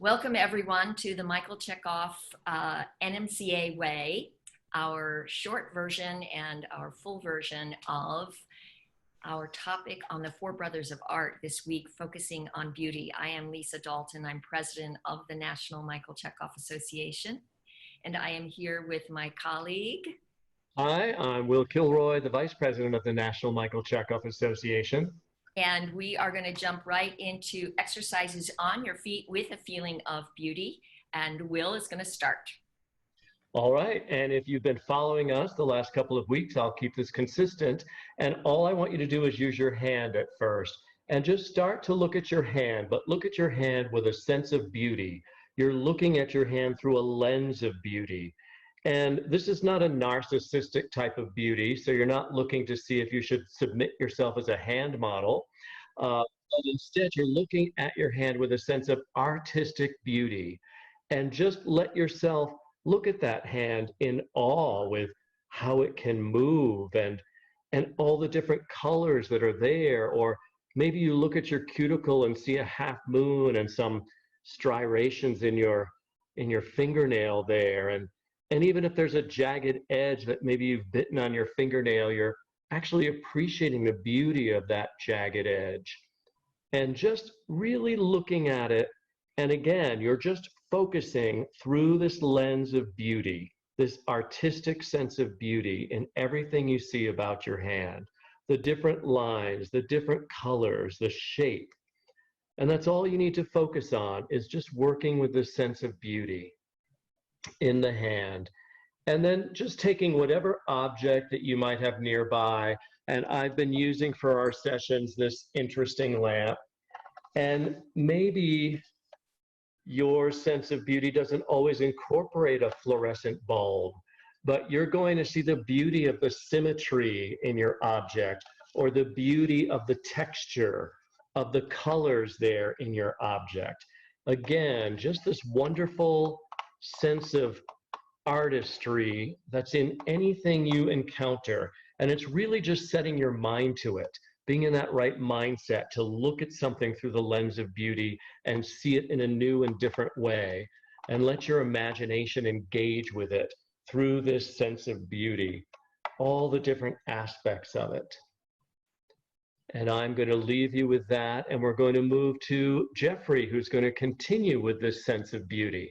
Welcome everyone to the Michael Chekhov NMCA way, our short version and our full version of our topic on the Four Brothers of Art this week, focusing on beauty. I am Lisa Dalton. I'm president of the National Michael Chekhov Association, and I am here with my colleague. Hi, I'm Wil Kilroy, the vice president of the National Michael Chekhov Association. And we are going to jump right into exercises on your feet with a feeling of beauty. And Wil is going to start. All right. And if you've been following us the last couple of weeks, I'll keep this consistent. And all I want you to do is use your hand at first and just start to look at your hand, but look at your hand with a sense of beauty. You're looking at your hand through a lens of beauty. And this is not a narcissistic type of beauty, so you're not looking to see if you should submit yourself as a hand model, but instead you're looking at your hand with a sense of artistic beauty. And just let yourself look at that hand in awe with how it can move and all the different colors that are there. Or maybe you look at your cuticle and see a half moon and some striations in your fingernail there. And even if there's a jagged edge that maybe you've bitten on your fingernail, you're actually appreciating the beauty of that jagged edge. And just really looking at it. And again, you're just focusing through this lens of beauty, this artistic sense of beauty in everything you see about your hand, the different lines, the different colors, the shape. And that's all you need to focus on, is just working with this sense of beauty in the hand. And then just taking whatever object that you might have nearby. And I've been using for our sessions this interesting lamp. And maybe your sense of beauty doesn't always incorporate a fluorescent bulb, but you're going to see the beauty of the symmetry in your object, or the beauty of the texture of the colors there in your object. Again, just this wonderful sense of artistry that's in anything you encounter. And it's really just setting your mind to it, being in that right mindset to look at something through the lens of beauty and see it in a new and different way, and let your imagination engage with it through this sense of beauty, all the different aspects of it. And I'm going to leave you with that, and we're going to move to Jeffrey, who's going to continue with this sense of beauty.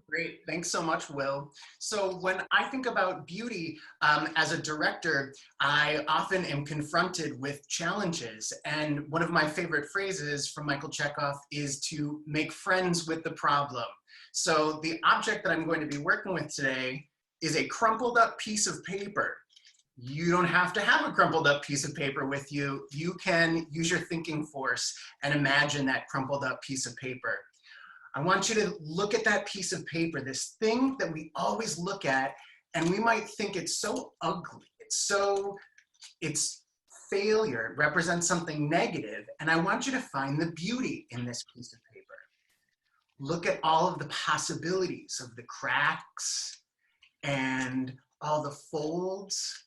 Great, thanks so much, Wil. So when I think about beauty as a director, I often am confronted with challenges. And one of my favorite phrases from Michael Chekhov is to make friends with the problem. So the object that I'm going to be working with today is a crumpled up piece of paper. You don't have to have a crumpled up piece of paper with you. You can use your thinking force and imagine that crumpled up piece of paper. I want you to look at that piece of paper, this thing that we always look at, and we might think it's so ugly. It's failure, it represents something negative, and I want you to find the beauty in this piece of paper. Look at all of the possibilities of the cracks and all the folds,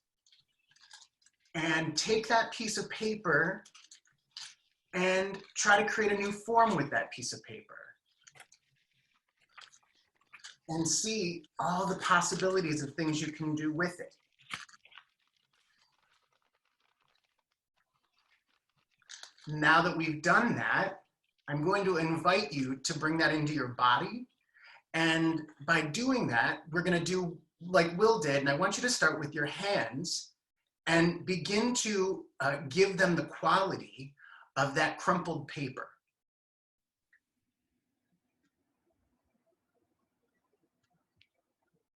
and take that piece of paper and try to create a new form with that piece of paper. And see all the possibilities of things you can do with it. Now that we've done that, I'm going to invite you to bring that into your body. And by doing that, we're going to do like Wil did, and I want you to start with your hands and begin to give them the quality of that crumpled paper.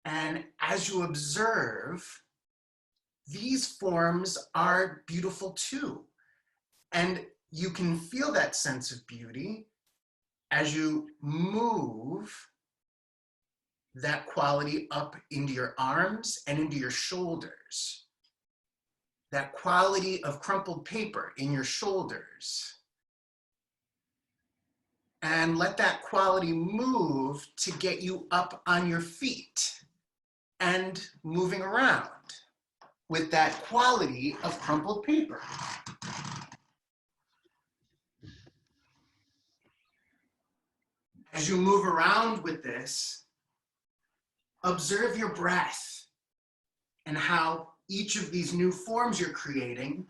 And as you observe, these forms are beautiful too. And you can feel that sense of beauty as you move that quality up into your arms and into your shoulders. That quality of crumpled paper in your shoulders. And let that quality move to get you up on your feet and moving around with that quality of crumpled paper. As you move around with this, observe your breath and how each of these new forms you're creating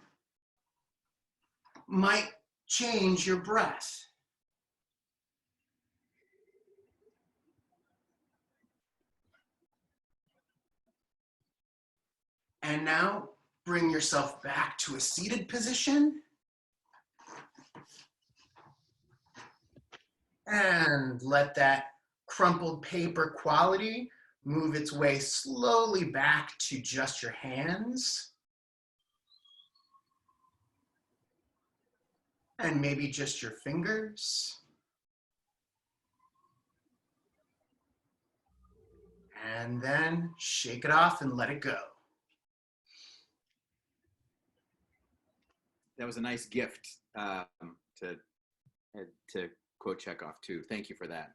might change your breath. And now bring yourself back to a seated position. And let that crumpled paper quality move its way slowly back to just your hands. And maybe just your fingers. And then shake it off and let it go. That was a nice gift to quote Chekhov too. Thank you for that.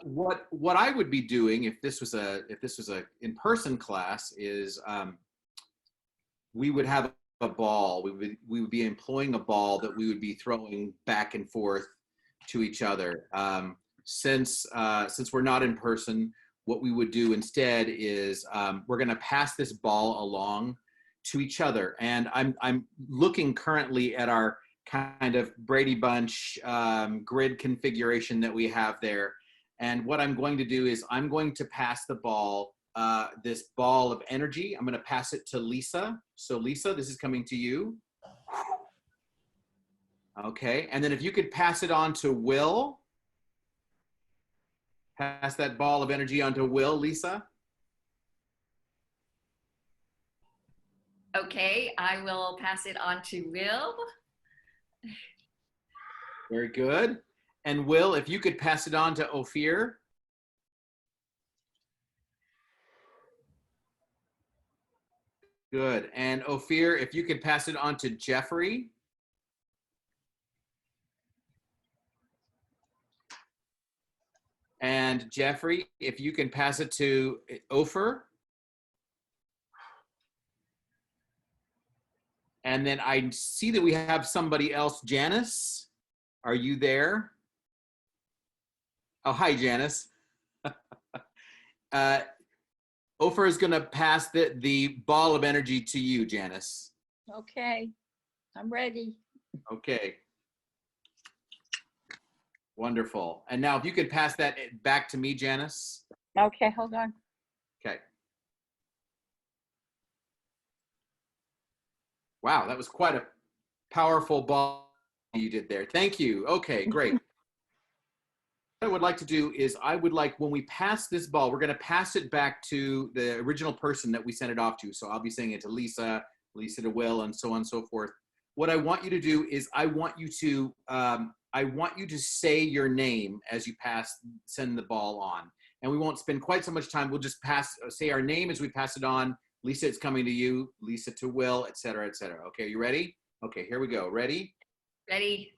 What I would be doing if this was a in-person class is we would have a ball. We would be employing a ball that we would be throwing back and forth to each other. Since we're not in person, what we would do instead is we're going to pass this ball along to each other. And I'm looking currently at our kind of Brady Bunch grid configuration that we have there. And what I'm going to do is I'm going to pass the ball, this ball of energy. I'm going to pass it to Lisa. So Lisa, this is coming to you. Okay, and then if you could pass it on to Wil. Pass that ball of energy on to Wil, Lisa. Okay, I will pass it on to Wil. Very good. And Wil, if you could pass it on to Ophir. Good. And Ophir, if you could pass it on to Jeffrey. And Jeffrey, if you can pass it to Ophir. And then I see that we have somebody else. Janice, are you there? Oh, hi, Janice. Ophir is going to pass the ball of energy to you, Janice. Okay, I'm ready. Okay. Wonderful. And now if you could pass that back to me, Janice. Okay, hold on. Okay. Wow, that was quite a powerful ball you did there. Thank you. Okay, great. What I would like to do is when we pass this ball, we're going to pass it back to the original person that we sent it off to. So I'll be saying it to Lisa, Lisa to Wil, and so on and so forth. What I want you to do is I want you to say your name as you send the ball on. And we won't spend quite so much time. We'll just say our name as we pass it on. Lisa, it's coming to you. Lisa to Wil, et cetera, et cetera. Okay, you ready? Okay, here we go. Ready? Ready?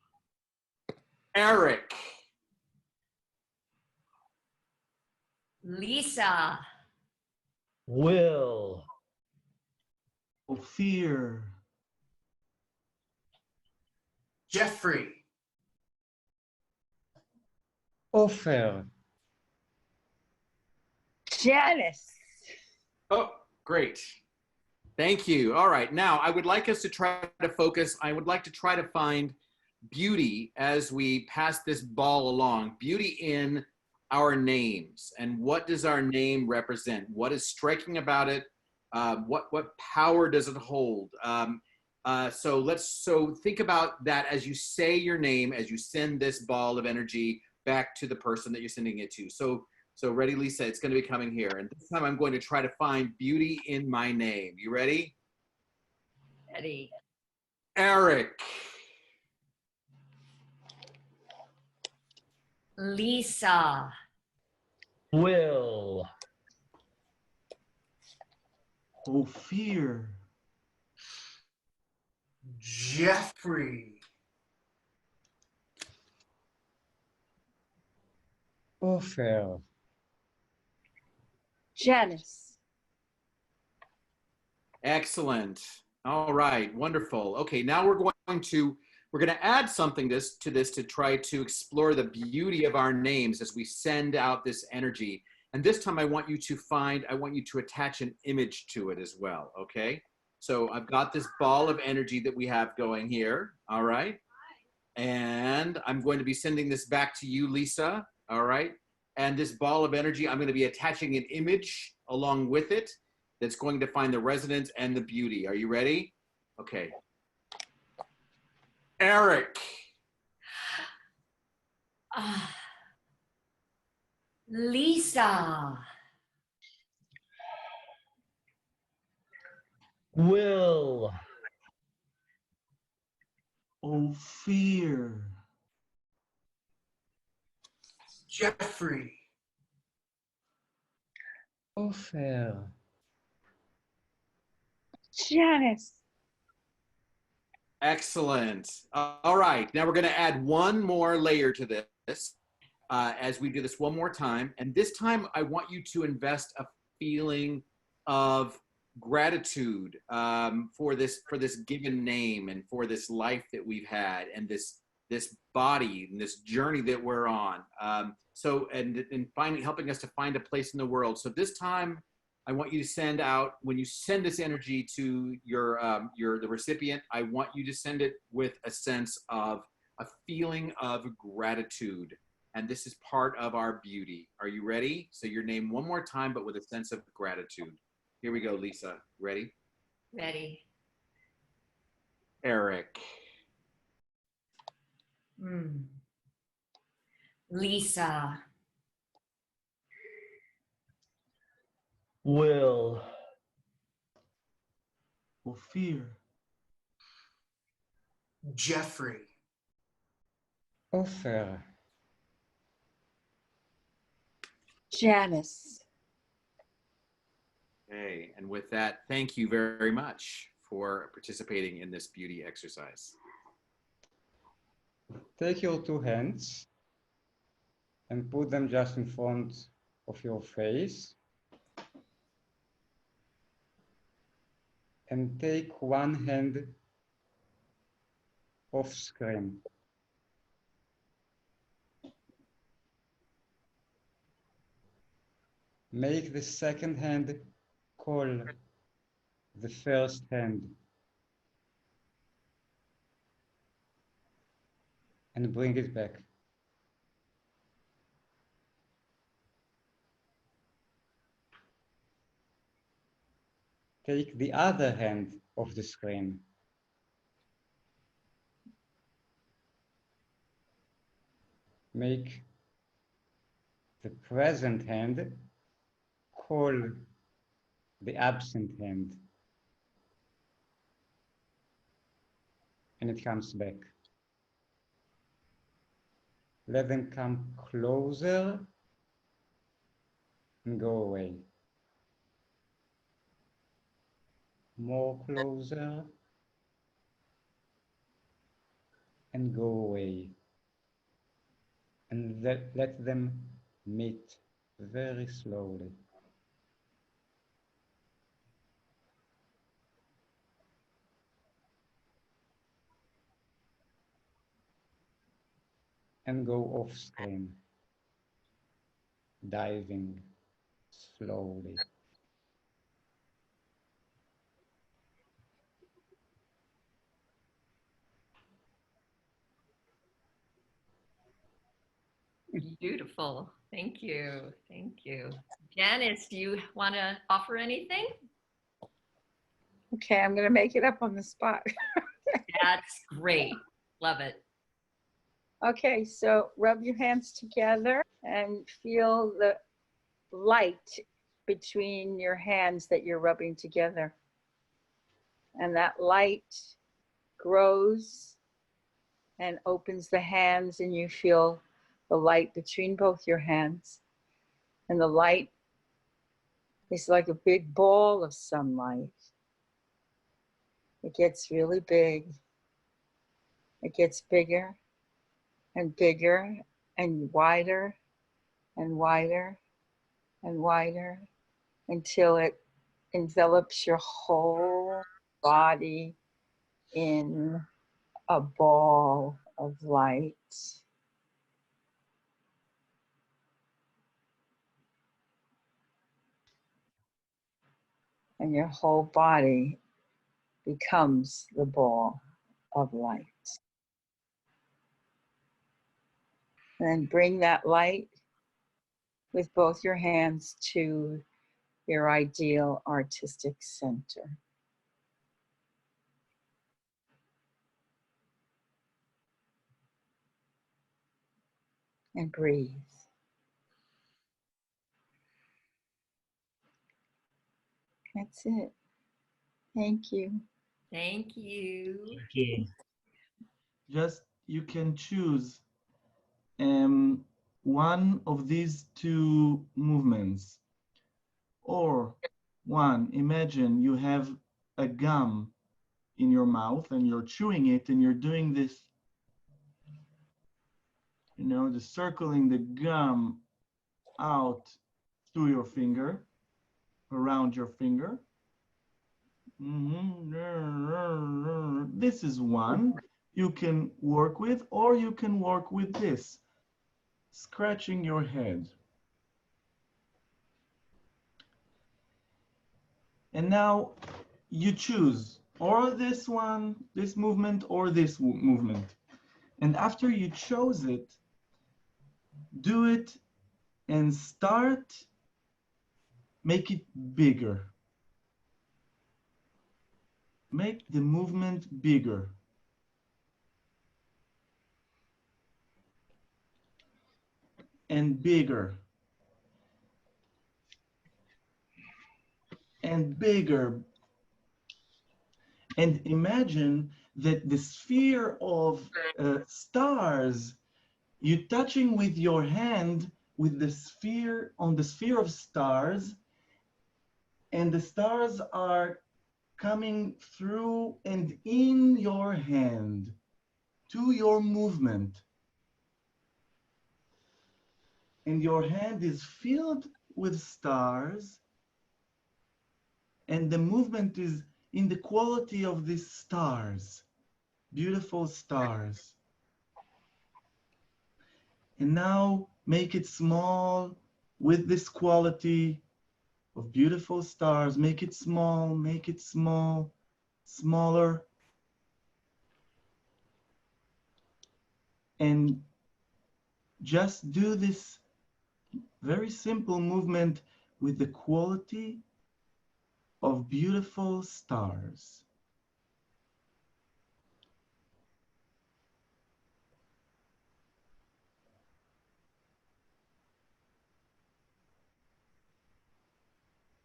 Eric. Lisa. Wil. Ophir. Jeffrey. Ophir. Janice. Oh, great. Thank you. All right. Now, I would like us to try to focus. I would like to try to find beauty as we pass this ball along. Beauty in our names. And what does our name represent? What is striking about it? What power does it hold? So think about that as you say your name, as you send this ball of energy back to the person that you're sending it to. So ready, Lisa, it's going to be coming here. And this time I'm going to try to find beauty in my name. You ready? Ready. Eric. Lisa. Wil. Ophir. Jeffrey. Ophir. Janice. Excellent. All right. Wonderful. Okay. Now we're going to We're going to add something to this to try to explore the beauty of our names as we send out this energy. And this time I want you to attach an image to it as well, okay? So I've got this ball of energy that we have going here, all right? And I'm going to be sending this back to you, Lisa, all right? And this ball of energy, I'm going to be attaching an image along with it that's going to find the resonance and the beauty. Are you ready? Okay. Eric. Lisa. Wil. Ophir. Jeffrey. Ophir. Janice. Excellent. All right, now we're going to add one more layer to this as we do this one more time. And this time I want you to invest a feeling of gratitude for this given name and for this life that we've had and this body and this journey that we're on. Helping us to find a place in the world. So this time I want you to send out, when you send this energy to the recipient, I want you to send it with a sense of a feeling of gratitude. And this is part of our beauty. Are you ready? So your name one more time, but with a sense of gratitude. Here we go, Lisa. Ready? Ready. Eric. Lisa. Wil. Ophir. Jeffrey. Ophir. Janice. Okay, and with that, thank you very much for participating in this beauty exercise. Take your two hands and put them just in front of your face. And take one hand off screen. Make the second hand call the first hand. And bring it back. Take the other hand off the screen. Make the present hand call the absent hand. And it comes back. Let them come closer and go away. More closer and go away. And let them meet very slowly. And go off screen, diving slowly. Beautiful. Thank you. Thank you. Janice, do you want to offer anything? Okay, I'm going to make it up on the spot. That's great. Love it. Okay, so rub your hands together and feel the light between your hands that you're rubbing together. And that light grows and opens the hands, and you feel the light between both your hands. And the light is like a big ball of sunlight. It gets really big. It gets bigger and bigger and wider and wider and wider until it envelops your whole body in a ball of light. And your whole body becomes the ball of light. And then bring that light with both your hands to your ideal artistic center. And breathe. That's it. Thank you. Thank you. Thank you. Just you can choose one of these two movements. Or one, imagine you have a gum in your mouth and you're chewing it and you're doing this, you know, the circling the gum out through your finger, around your finger. This is one you can work with, or you can work with this, scratching your head. And now you choose or this one, this movement, or this movement. And after you chose it, do it and start, make it bigger. Make the movement bigger. And bigger. And bigger. And imagine that the sphere of stars, you touching with your hand with the sphere, on the sphere of stars, and the stars are coming through and in your hand to your movement. And your hand is filled with stars, and the movement is in the quality of these stars, beautiful stars. And now make it small with this quality of beautiful stars. Make it small, smaller. And just do this very simple movement with the quality of beautiful stars.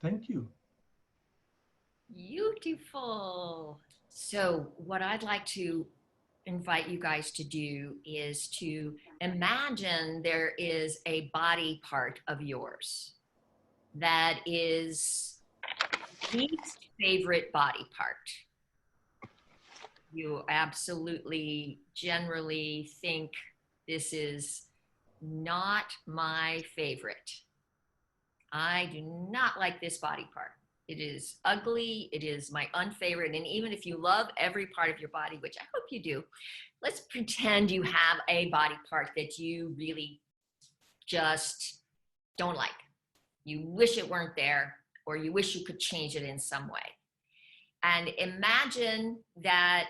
Thank you. Beautiful. So what I'd like to invite you guys to do is to imagine there is a body part of yours that is least favorite body part. You absolutely generally think this is not my favorite. I do not like this body part. It is ugly. It is my unfavorite. And even if you love every part of your body, which I hope you do, let's pretend you have a body part that you really just don't like. You wish it weren't there, or you wish you could change it in some way. And imagine that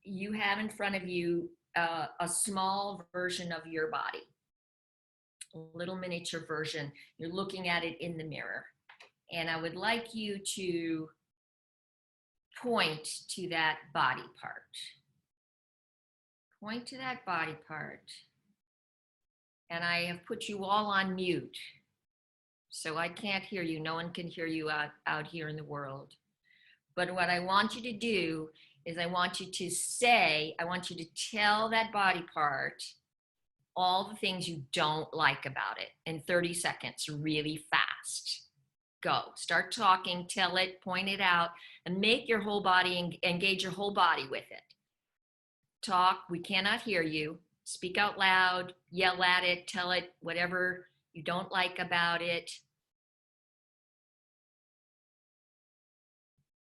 you have in front of you a small version of your body, a little miniature version. You're looking at it in the mirror. And I would like you to point to that body part. Point to that body part. And I have put you all on mute. So I can't hear you. No one can hear you out here in the world. But what I want you to do is I want you to tell that body part all the things you don't like about it in 30 seconds, really fast. Go. Start talking, tell it, point it out, and make your whole body, engage your whole body with it. Talk. We cannot hear you. Speak out loud, yell at it, tell it whatever you don't like about it.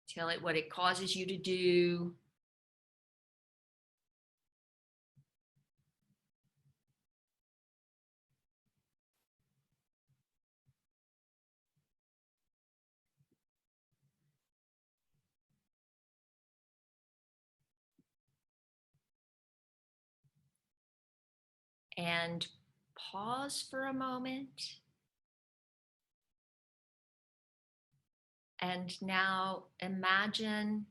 Tell it what it causes you to do. and pause for a moment. And now imagine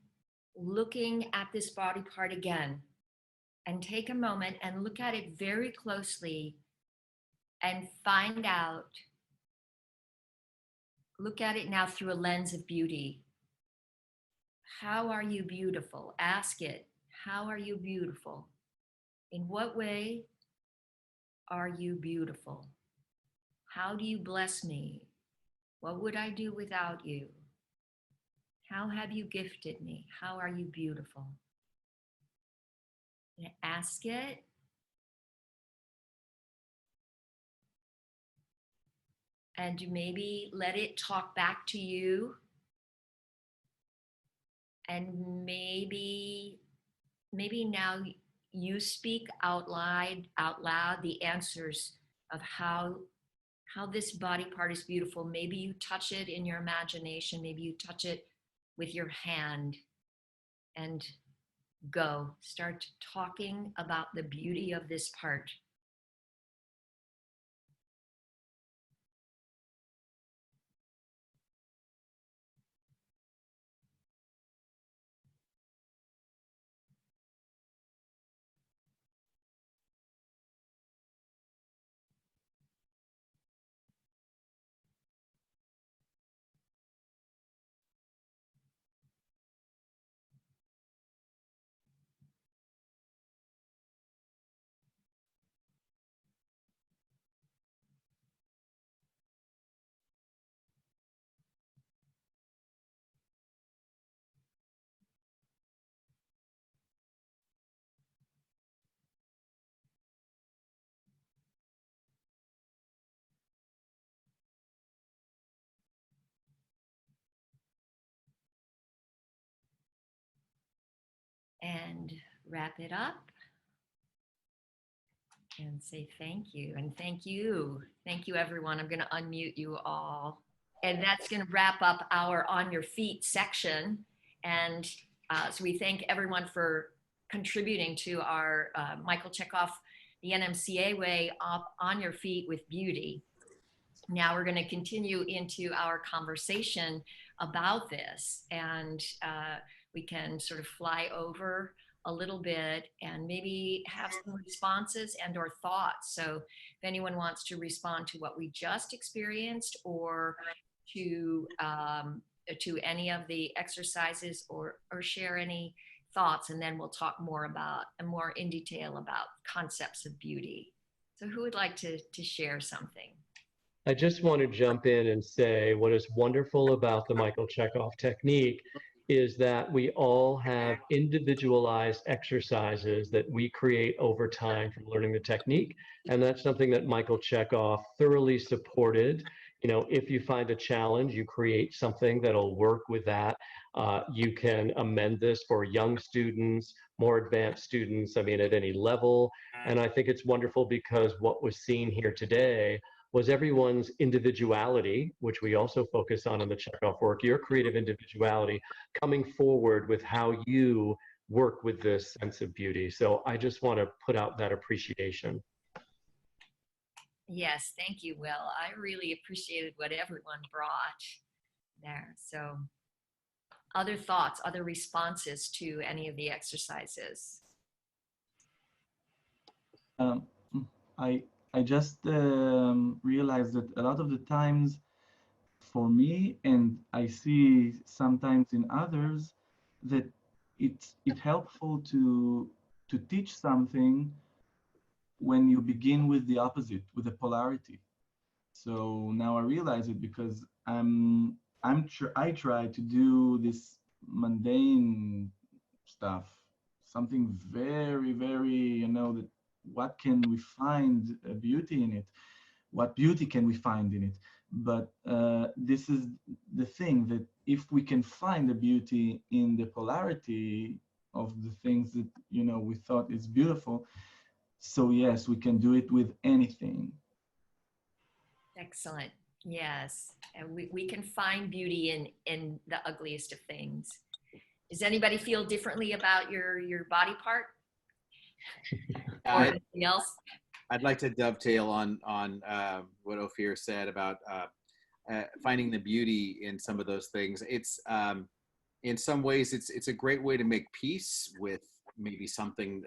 looking at this body part again, and take a moment and look at it very closely and find out, look at it now through a lens of beauty. How are you beautiful? Ask it, how are you beautiful? In what way are you beautiful? How do you bless me? What would I do without you? How have you gifted me? How are you beautiful? And ask it. And maybe let it talk back to you. And maybe now you speak out loud the answers of how this body part is beautiful. Maybe you touch it in your imagination. Maybe you touch it with your hand, and start talking about the beauty of this part. And wrap it up and say thank you. And thank you. Thank you, everyone. I'm going to unmute you all. And that's going to wrap up our On Your Feet section. And so we thank everyone for contributing to our Michael Chekhov, the NMCA way, On Your Feet with Beauty. Now we're going to continue into our conversation about this, and we can sort of fly over a little bit and maybe have some responses and or thoughts. So if anyone wants to respond to what we just experienced, or to any of the exercises, or share any thoughts, and then we'll talk more in detail about concepts of beauty. So who would like to share something? I just want to jump in and say what is wonderful about the Michael Chekhov technique is that we all have individualized exercises that we create over time from learning the technique. And that's something that Michael Chekhov thoroughly supported. You know, if you find a challenge, you create something that'll work with that. You can amend this for young students, more advanced students, I mean, at any level. And I think it's wonderful because what was seen here today was everyone's individuality, which we also focus on in the Chekhov work, your creative individuality coming forward with how you work with this sense of beauty. So I just want to put out that appreciation. Yes, thank you, Will. I really appreciated what everyone brought there. So other thoughts, other responses to any of the exercises? I just realized that a lot of the times for me, and I see sometimes in others, that it's helpful to teach something when you begin with the opposite, with the polarity. So now I realize it because I try to do this mundane stuff, something very, very, that what can we find beauty in it? What beauty can we find in it? But this is the thing, that if we can find the beauty in the polarity of the things that, we thought is beautiful, so yes, we can do it with anything. Excellent. Yes. And we can find beauty in the ugliest of things. Does anybody feel differently about your body part? Or anything else? I'd like to dovetail on what Ophir said about finding the beauty in some of those things. It's in some ways it's a great way to make peace with maybe something,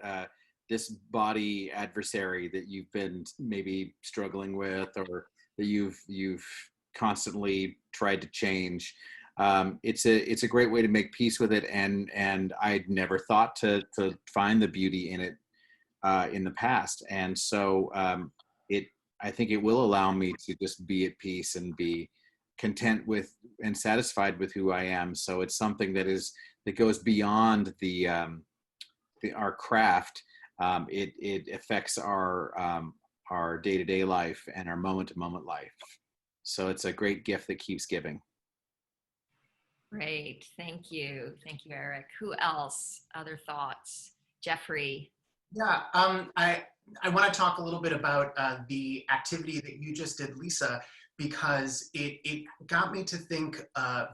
this body adversary that you've been maybe struggling with, or that you've constantly tried to change. It's a great way to make peace with it, and I'd never thought to find the beauty in it in the past, and so I think it will allow me to just be at peace and be content with and satisfied with who I am. So it's something that goes beyond our craft. It affects our day-to-day life and our moment-to-moment life. So it's a great gift that keeps giving. Great, thank you, Eric. Who else? Other thoughts? Jeffrey. Yeah, I want to talk a little bit about the activity that you just did, Lisa, because it got me to think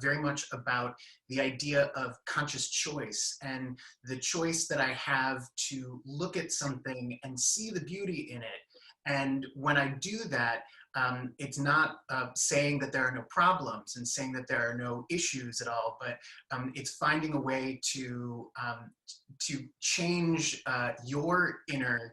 very much about the idea of conscious choice and the choice that I have to look at something and see the beauty in it. And when I do that, it's not saying that there are no problems and saying that there are no issues at all, but it's finding a way to change your inner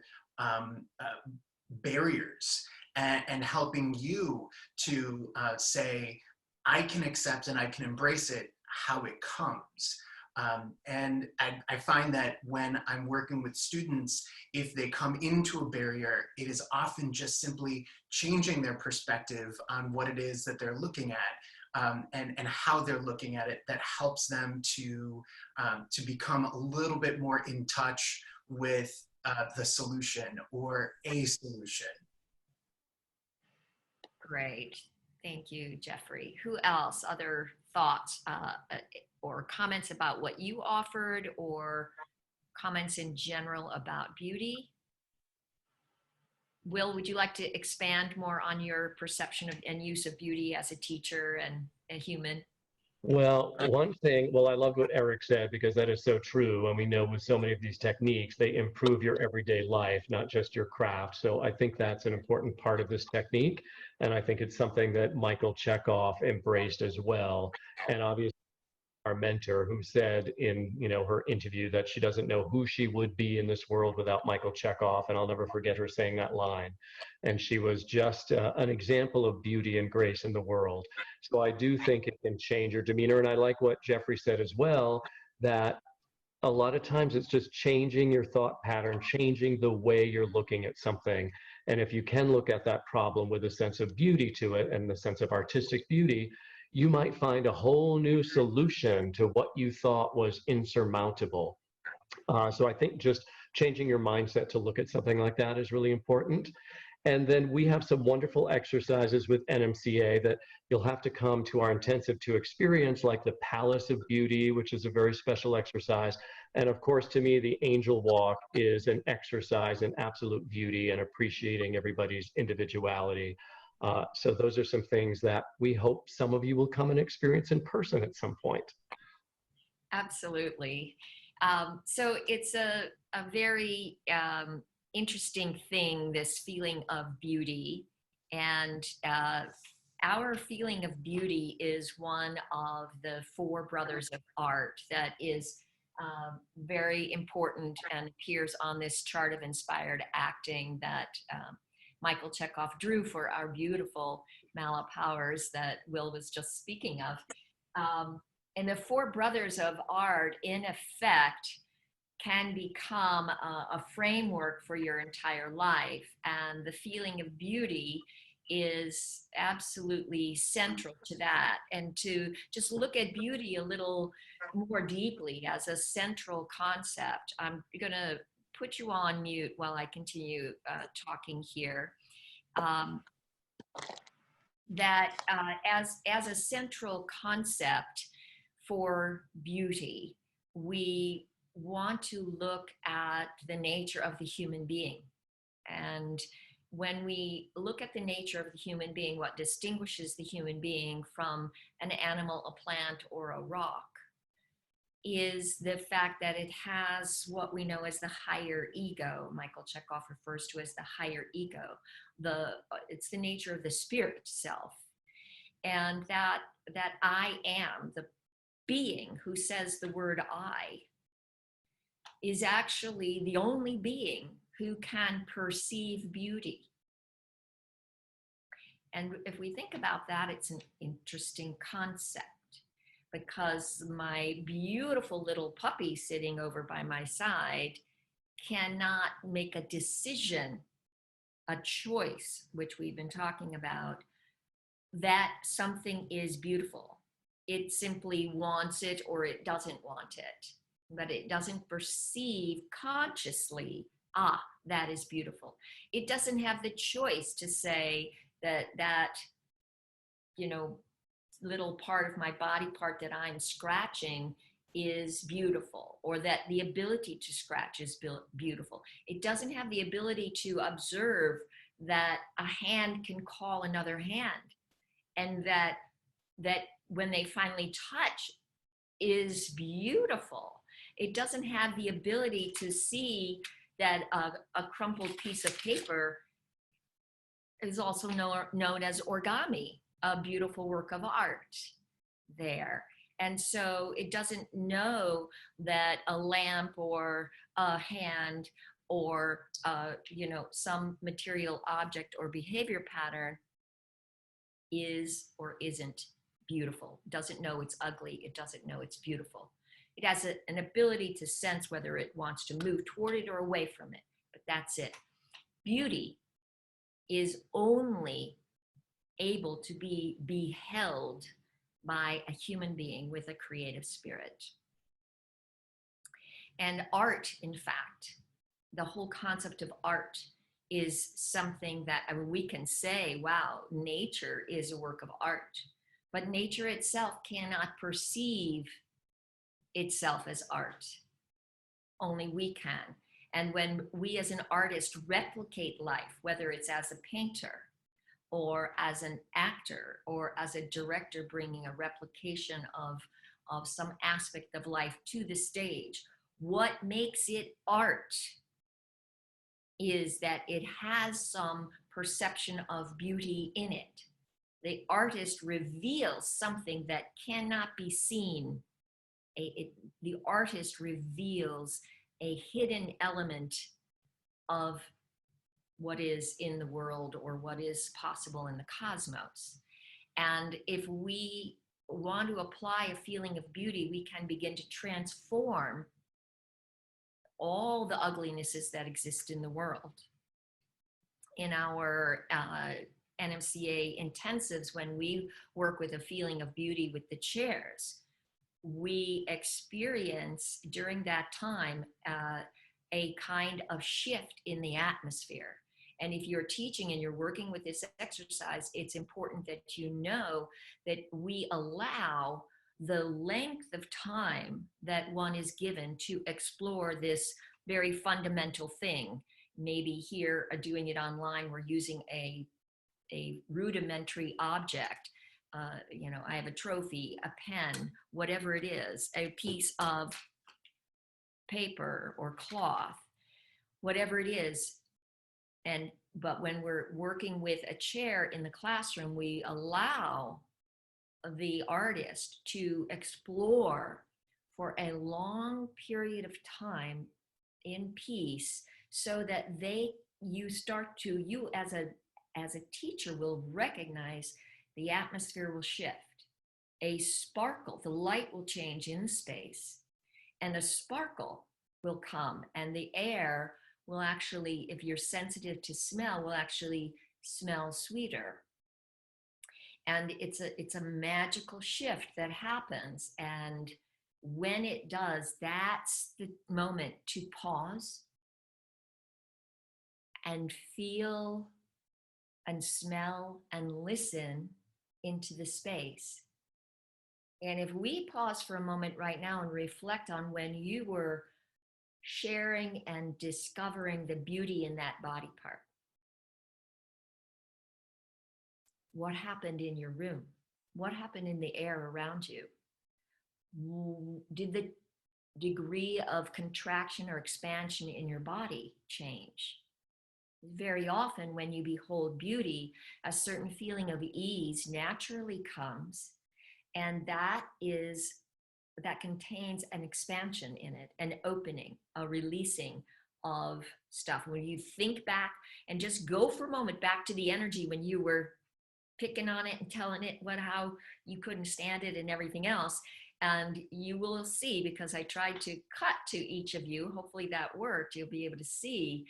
barriers and helping you to say, I can accept and I can embrace it how it comes. And I find that when I'm working with students, if they come into a barrier, it is often just simply changing their perspective on what it is that they're looking at, and how they're looking at it, that helps them to become a little bit more in touch with the solution or a solution. Great. Thank you, Jeffrey. Who else? Other thoughts or comments about what you offered, or comments in general about beauty? Will, would you like to expand more on your perception of and use of beauty as a teacher and a human? Well, one thing, I loved what Eric said, because that is so true. And we know with so many of these techniques, they improve your everyday life, not just your craft. So I think that's an important part of this technique. And I think it's something that Michael Chekhov embraced as well. And obviously, our mentor, who said in her interview that she doesn't know who she would be in this world without Michael Chekhov, and I'll never forget her saying that line. And she was just an example of beauty and grace in the world. So I do think it can change your demeanor, and I like what Jeffrey said as well, that a lot of times it's just changing your thought pattern, changing the way you're looking at something. And if you can look at that problem with a sense of beauty to it and the sense of artistic beauty, you might find a whole new solution to what you thought was insurmountable. So I think just changing your mindset to look at something like that is really important. And then we have some wonderful exercises with NMCA that you'll have to come to our intensive to experience, like the Palace of Beauty, which is a very special exercise. And of course, to me, the Angel Walk is an exercise in absolute beauty and appreciating everybody's individuality. So those are some things that we hope some of you will come and experience in person at some point. Absolutely. So it's a very interesting thing, this feeling of beauty. And our feeling of beauty is one of the four brothers of art that is very important and appears on this chart of inspired acting that Michael Chekhov drew for our beautiful Mala powers that Will was just speaking of. And the four brothers of art, in effect, can become a framework for your entire life. And the feeling of beauty is absolutely central to that. And to just look at beauty a little more deeply as a central concept. I'm going to put you on mute while I continue talking here. That as a central concept for beauty, we want to look at the nature of the human being. And when we look at the nature of the human being, what distinguishes the human being from an animal, a plant, or a rock, is the fact that it has what we know as the higher ego. Michael Chekhov refers to as the higher ego. It's the nature of the spirit self. And that I am, the being who says the word I, is actually the only being who can perceive beauty. And if we think about that, it's an interesting concept, because my beautiful little puppy sitting over by my side cannot make a decision, a choice, which we've been talking about, that something is beautiful. It simply wants it or it doesn't want it, but it doesn't perceive consciously, that is beautiful. It doesn't have the choice to say that little part of my body part that I'm scratching is beautiful, or that the ability to scratch is beautiful. It doesn't have the ability to observe that a hand can call another hand, and that when they finally touch is beautiful. It doesn't have the ability to see that a crumpled piece of paper is also known as origami, a beautiful work of art there. And so it doesn't know that a lamp or a hand or some material object or behavior pattern is or isn't beautiful. It doesn't know it's ugly. It doesn't know it's beautiful. It has an ability to sense whether it wants to move toward it or away from it, but that's it. Beauty is only able to be beheld by a human being with a creative spirit. And art, in fact, the whole concept of art is something that we can say, wow, nature is a work of art, but nature itself cannot perceive itself as art. Only we can. And when we as an artist replicate life, whether it's as a painter or as an actor or as a director bringing a replication of some aspect of life to the stage, what makes it art is that it has some perception of beauty in it. The artist reveals something that cannot be seen. The artist reveals a hidden element of what is in the world or what is possible in the cosmos. And if we want to apply a feeling of beauty, we can begin to transform all the uglinesses that exist in the world. In our NMCA intensives, when we work with a feeling of beauty with the chairs, we experience during that time a kind of shift in the atmosphere. And if you're teaching and you're working with this exercise, it's important that you know that we allow the length of time that one is given to explore this very fundamental thing. Maybe here, doing it online, we're using a rudimentary object. I have a trophy, a pen, whatever it is, a piece of paper or cloth, whatever it is. But when we're working with a chair in the classroom, we allow the artist to explore for a long period of time in peace, so that you as a teacher will recognize the atmosphere will shift. A sparkle, the light will change in space, and a sparkle will come, and the air will actually, if you're sensitive to smell, will actually smell sweeter. And it's a magical shift that happens. And when it does, that's the moment to pause and feel and smell and listen into the space. And if we pause for a moment right now and reflect on when you were sharing and discovering the beauty in that body part. What happened in your room? What happened in the air around you? Did degree of contraction or expansion in your body change. Very often when you behold beauty, a certain feeling of ease naturally comes, and that contains an expansion in it, an opening, a releasing of stuff. When you think back and just go for a moment back to the energy when you were picking on it and telling it how you couldn't stand it and everything else, and you will see, because I tried to cut to each of you, hopefully that worked, you'll be able to see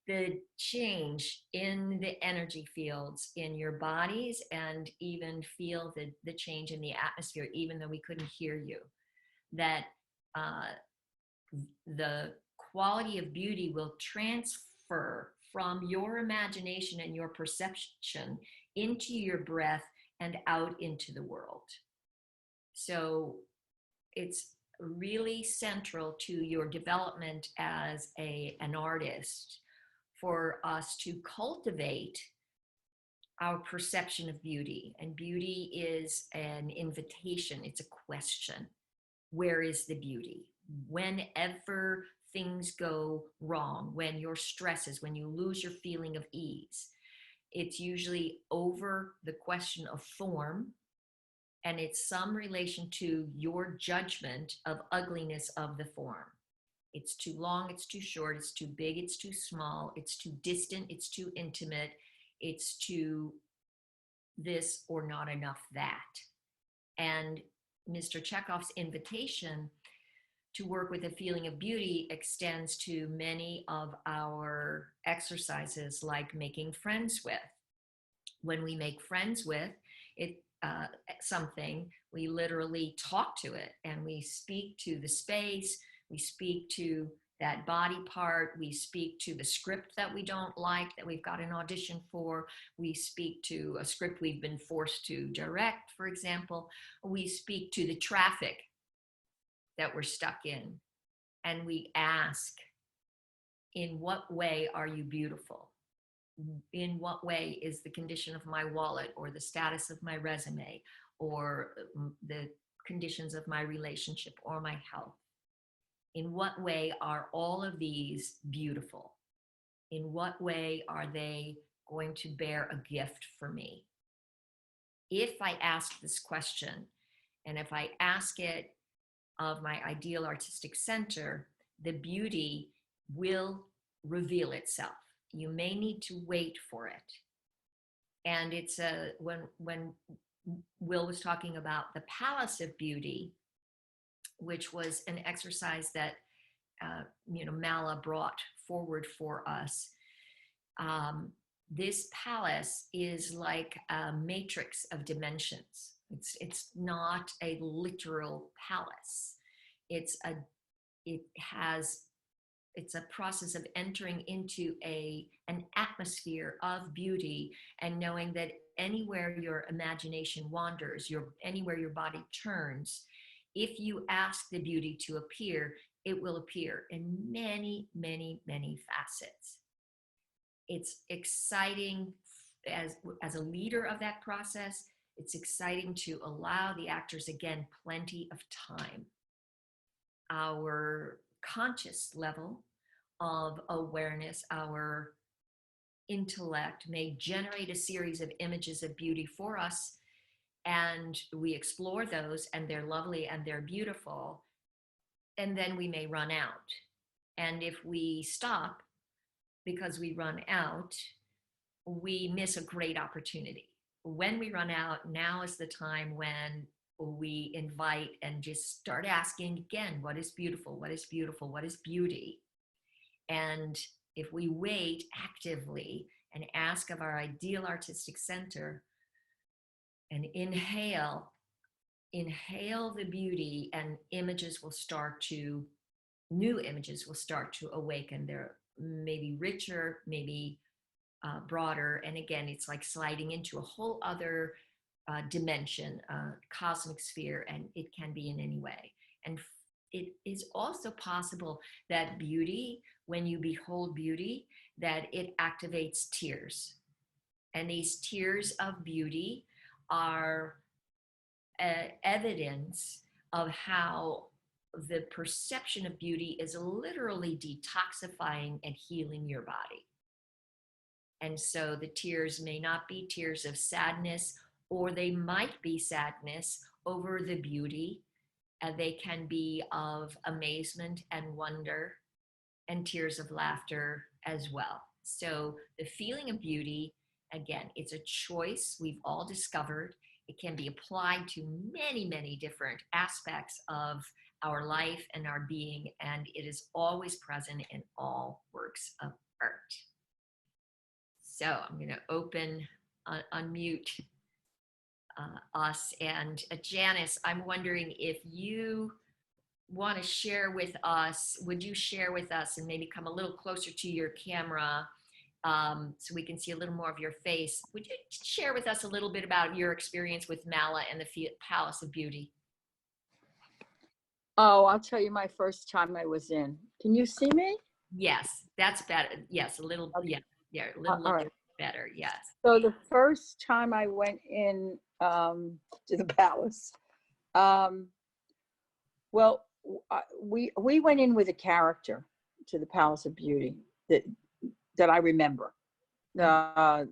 the change in the energy fields in your bodies, and even feel the change in the atmosphere, even though we couldn't hear you. That the quality of beauty will transfer from your imagination and your perception into your breath and out into the world. So it's really central to your development as an artist for us to cultivate our perception of beauty. And beauty is an invitation, it's a question. Where is the beauty? Whenever things go wrong, when your stresses, when you lose your feeling of ease, it's usually over the question of form, and it's some relation to your judgment of ugliness of the form. It's too long, it's too short, it's too big, it's too small, it's too distant, it's too intimate, it's too this or not enough that. And Mr. Chekhov's invitation to work with a feeling of beauty extends to many of our exercises, like making friends with. When we make friends with it, something, we literally talk to it, and we speak to the space, we speak to that body part, we speak to the script that we don't like, that we've got an audition for, we speak to a script we've been forced to direct, for example, we speak to the traffic that we're stuck in, and we ask, in what way are you beautiful? In what way is the condition of my wallet, or the status of my resume, or the conditions of my relationship, or my health? In what way are all of these beautiful? In what way are they going to bear a gift for me? If I ask this question, and if I ask it of my ideal artistic center, the beauty will reveal itself. You may need to wait for it. And it's when Wil was talking about the Palace of Beauty, which was an exercise that Mala brought forward for us. This palace is like a matrix of dimensions. It's not a literal palace. It's a process of entering into an atmosphere of beauty, and knowing that anywhere your imagination wanders, anywhere your body turns, if you ask the beauty to appear, it will appear in many, many, many facets. It's exciting as a leader of that process. It's exciting to allow the actors, again, plenty of time. Our conscious level of awareness, our intellect, may generate a series of images of beauty for us, and we explore those, and they're lovely and they're beautiful, and then we may run out. And if we stop because we run out, we miss a great opportunity. When we run out, now is the time when we invite and just start asking again, what is beautiful? What is beautiful? What is beauty? And if we wait actively and ask of our ideal artistic center, and inhale the beauty, and new images will start to awaken. They're maybe richer, maybe broader. And again, it's like sliding into a whole other dimension, cosmic sphere, and it can be in any way. And it is also possible that beauty, when you behold beauty, that it activates tears. And these tears of beauty are evidence of how the perception of beauty is literally detoxifying and healing your body. And so the tears may not be tears of sadness, or they might be sadness over the beauty. They can be of amazement and wonder, and tears of laughter as well. So the feeling of beauty, again, it's a choice we've all discovered. It can be applied to many, many different aspects of our life and our being, and it is always present in all works of art. So I'm going to unmute us. And Janice, I'm wondering if you want to share with us, would you share with us and maybe come a little closer to your camera so we can see a little more of your face. Would you share with us a little bit about your experience with Mala and the Palace of Beauty? Oh, I'll tell you my first time I was in. Can you see me? Yes, that's better. Yes, a little, Okay. yeah, a little All right. better, yes. So the first time I went in to the palace, well, we went in with a character to the Palace of Beauty that I remember. So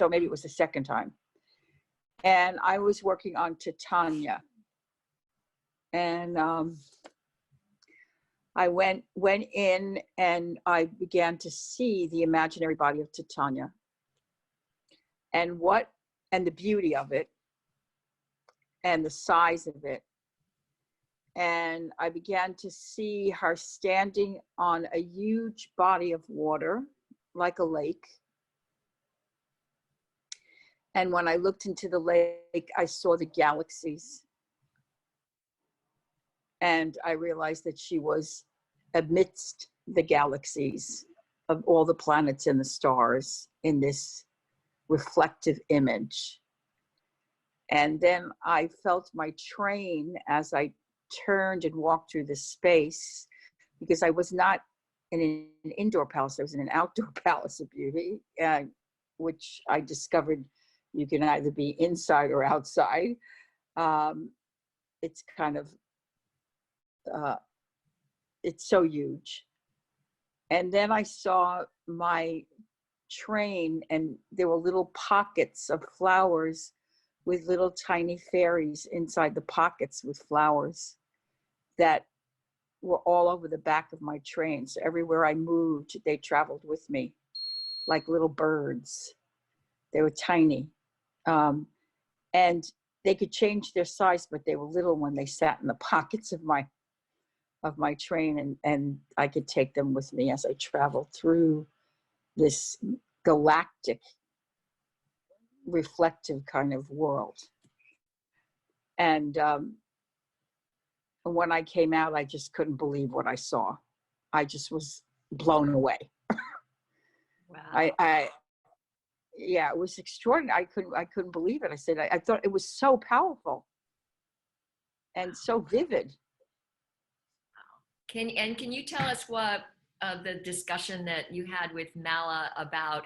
maybe it was the second time. And I was working on Titania. And I went in and I began to see the imaginary body of Titania and the beauty of it and the size of it. And I began to see her standing on a huge body of water, like a lake. And when I looked into the lake, I saw the galaxies. And I realized that she was amidst the galaxies of all the planets and the stars in this reflective image. And then I felt my train as I turned and walked through the space, because I was not in an indoor palace, I was in an outdoor Palace of Beauty, which I discovered you can either be inside or outside. It's kind of, it's so huge. And then I saw my train and there were little pockets of flowers with little tiny fairies inside the pockets with flowers that were all over the back of my train. So everywhere I moved, they traveled with me like little birds. They were tiny. And they could change their size, but they were little when they sat in the pockets of my train, and I could take them with me as I traveled through this galactic reflective kind of world. And when I came out, I just couldn't believe what I saw. I just was blown away. Wow. Yeah, it was extraordinary. I couldn't believe it. I said, I thought it was so powerful and so vivid. Can you tell us what the discussion that you had with Mala about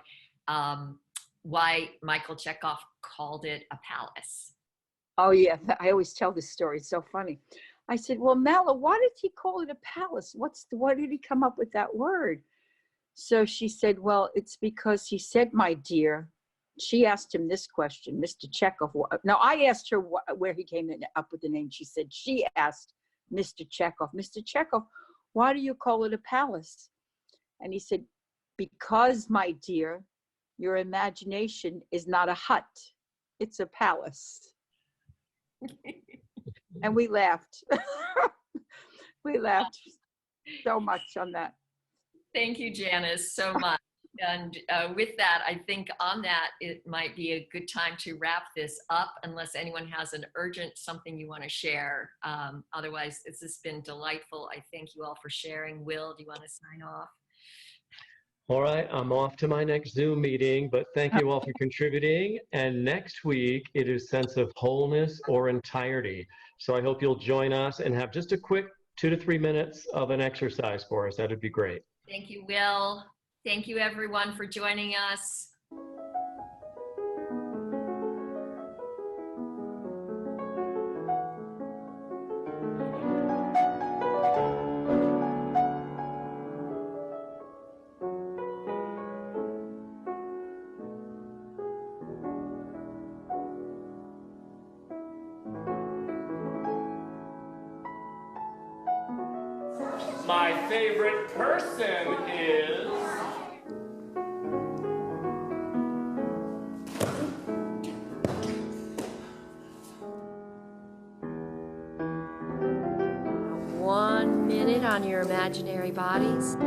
why Michael Chekhov called it a palace? Oh yeah, I always tell this story. It's so funny. I said, well, Mala, why did he call it a palace? Why did he come up with that word? So she said, well, it's because he said, my dear, she asked him this question, Mr. Chekhov. Now I asked her where he came up with the name. She said, she asked Mr. Chekhov, Mr. Chekhov, why do you call it a palace? And he said, because, my dear, your imagination is not a hut, it's a palace. And we laughed. We laughed so much on that. Thank you, Janice, so much. And with that, I think on that, it might be a good time to wrap this up, unless anyone has an urgent something you want to share. Otherwise, this has been delightful. I thank you all for sharing. Will, do you want to sign off? All right, I'm off to my next Zoom meeting, but thank you all for contributing. And next week, it is Sense of Wholeness or Entirety. So I hope you'll join us and have just a quick 2 to 3 minutes of an exercise for us. That'd be great. Thank you, Will. Thank you, everyone, for joining us. My favorite person is... One minute on your imaginary bodies.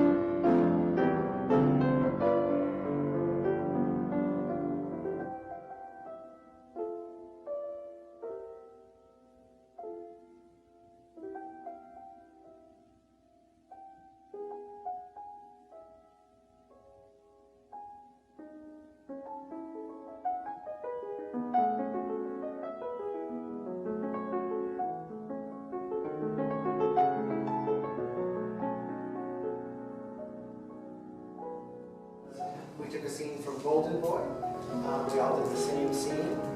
We took a scene from Golden Boy. We all did the same scene.